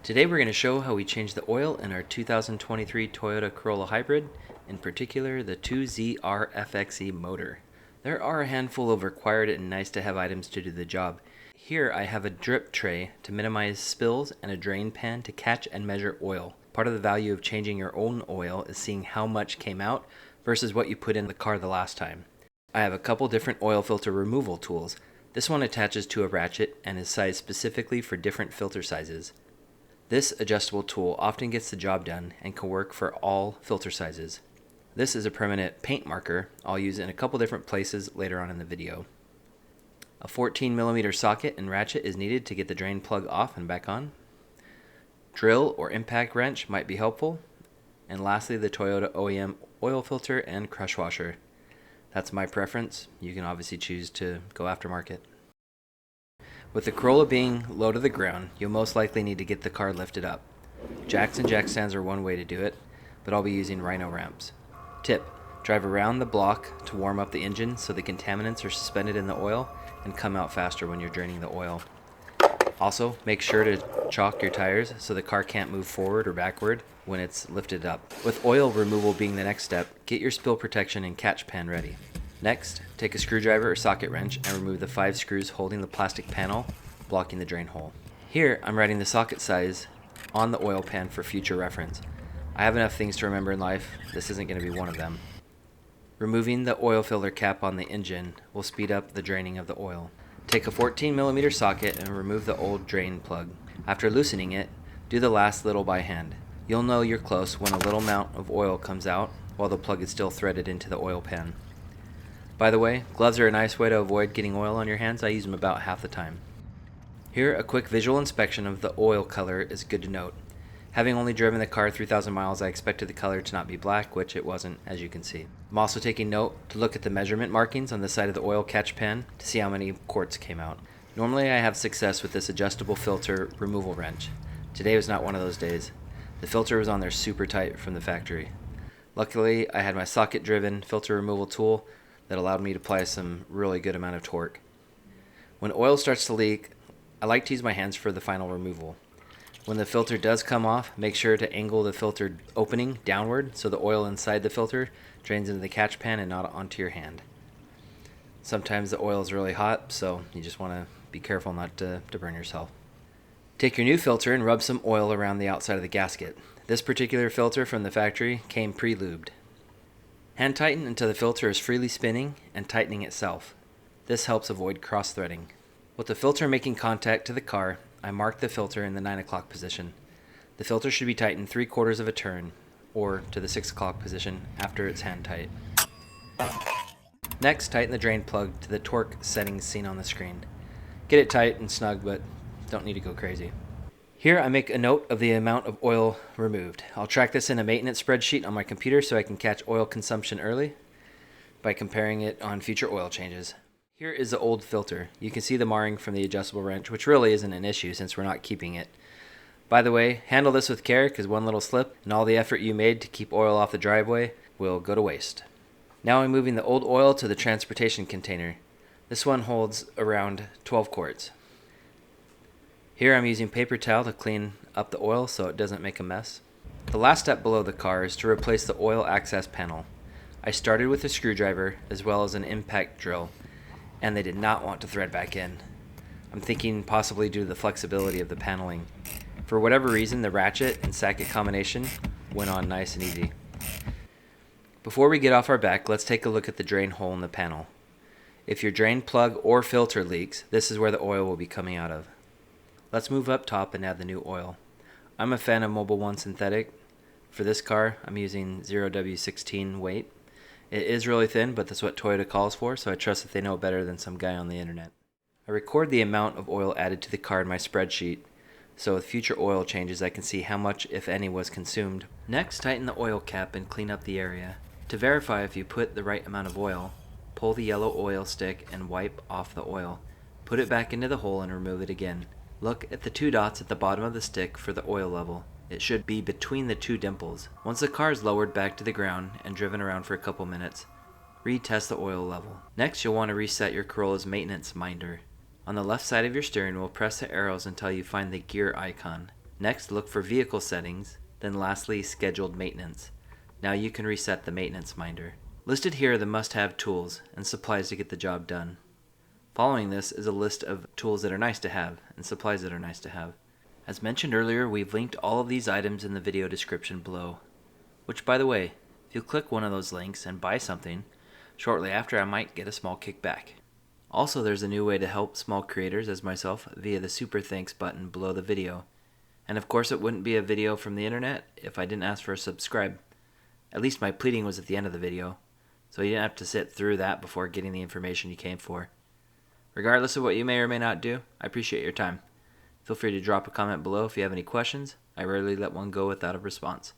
Today we're going to show how we change the oil in our 2023 Toyota Corolla Hybrid, in particular the 2ZR-FXE motor. There are a handful of required and nice to have items to do the job. Here I have a drip tray to minimize spills and a drain pan to catch and measure oil. Part of the value of changing your own oil is seeing how much came out versus what you put in the car the last time. I have a couple different oil filter removal tools. This one attaches to a ratchet and is sized specifically for different filter sizes. This adjustable tool often gets the job done and can work for all filter sizes. This is a permanent paint marker I'll use in a couple different places later on in the video. A 14mm socket and ratchet is needed to get the drain plug off and back on. Drill or impact wrench might be helpful. And lastly, the Toyota OEM oil filter and crush washer. That's my preference. You can obviously choose to go aftermarket. With the Corolla being low to the ground, you'll most likely need to get the car lifted up. Jacks and jack stands are one way to do it, but I'll be using Rhino ramps. Tip: drive around the block to warm up the engine so the contaminants are suspended in the oil and come out faster when you're draining the oil. Also, make sure to chock your tires so the car can't move forward or backward when it's lifted up. With oil removal being the next step, get your spill protection and catch pan ready. Next, take a screwdriver or socket wrench and remove the 5 screws holding the plastic panel, blocking the drain hole. Here, I'm writing the socket size on the oil pan for future reference. I have enough things to remember in life, this isn't going to be one of them. Removing the oil filter cap on the engine will speed up the draining of the oil. Take a 14mm socket and remove the old drain plug. After loosening it, do the last little by hand. You'll know you're close when a little amount of oil comes out while the plug is still threaded into the oil pan. By the way, gloves are a nice way to avoid getting oil on your hands. I use them about half the time. Here, a quick visual inspection of the oil color is good to note. Having only driven the car 3,000 miles, I expected the color to not be black, which it wasn't, as you can see. I'm also taking note to look at the measurement markings on the side of the oil catch pan to see how many quarts came out. Normally I have success with this adjustable filter removal wrench. Today was not one of those days. The filter was on there super tight from the factory. Luckily, I had my socket-driven filter removal tool that allowed me to apply some really good amount of torque. When oil starts to leak, I like to use my hands for the final removal. When the filter does come off, make sure to angle the filter opening downward so the oil inside the filter drains into the catch pan and not onto your hand. Sometimes the oil is really hot, so you just want to be careful not to burn yourself. Take your new filter and rub some oil around the outside of the gasket. This particular filter from the factory came pre-lubed. Hand tighten until the filter is freely spinning and tightening itself. This helps avoid cross-threading. With the filter making contact to the car, I mark the filter in the 9 o'clock position. The filter should be tightened 3/4 of a turn, or to the 6 o'clock position after it's hand tight. Next, tighten the drain plug to the torque settings seen on the screen. Get it tight and snug, but don't need to go crazy. Here I make a note of the amount of oil removed. I'll track this in a maintenance spreadsheet on my computer so I can catch oil consumption early by comparing it on future oil changes. Here is the old filter. You can see the marring from the adjustable wrench, which really isn't an issue since we're not keeping it. By the way, handle this with care because one little slip and all the effort you made to keep oil off the driveway will go to waste. Now I'm moving the old oil to the transportation container. This one holds around 12 quarts. Here I'm using paper towel to clean up the oil so it doesn't make a mess. The last step below the car is to replace the oil access panel. I started with a screwdriver as well as an impact drill, and they did not want to thread back in. I'm thinking possibly due to the flexibility of the paneling. For whatever reason, the ratchet and socket combination went on nice and easy. Before we get off our back, let's take a look at the drain hole in the panel. If your drain plug or filter leaks, this is where the oil will be coming out of. Let's move up top and add the new oil. I'm a fan of Mobil 1 synthetic. For this car, I'm using 0W16 weight. It is really thin, but that's what Toyota calls for, so I trust that they know better than some guy on the internet. I record the amount of oil added to the car in my spreadsheet, so with future oil changes I can see how much, if any, was consumed. Next, tighten the oil cap and clean up the area. To verify if you put the right amount of oil, pull the yellow oil stick and wipe off the oil. Put it back into the hole and remove it again. Look at the 2 dots at the bottom of the stick for the oil level. It should be between the 2 dimples. Once the car is lowered back to the ground and driven around for a couple minutes, retest the oil level. Next, you'll want to reset your Corolla's maintenance minder. On the left side of your steering wheel, press the arrows until you find the gear icon. Next, look for vehicle settings, then lastly, scheduled maintenance. Now you can reset the maintenance minder. Listed here are the must-have tools and supplies to get the job done. Following this is a list of tools that are nice to have and supplies that are nice to have. As mentioned earlier, we've linked all of these items in the video description below. Which, by the way, if you click one of those links and buy something, shortly after I might get a small kickback. Also, there's a new way to help small creators as myself via the Super Thanks button below the video. And of course it wouldn't be a video from the internet if I didn't ask for a subscribe. At least my pleading was at the end of the video, so you didn't have to sit through that before getting the information you came for. Regardless of what you may or may not do, I appreciate your time. Feel free to drop a comment below if you have any questions. I rarely let one go without a response.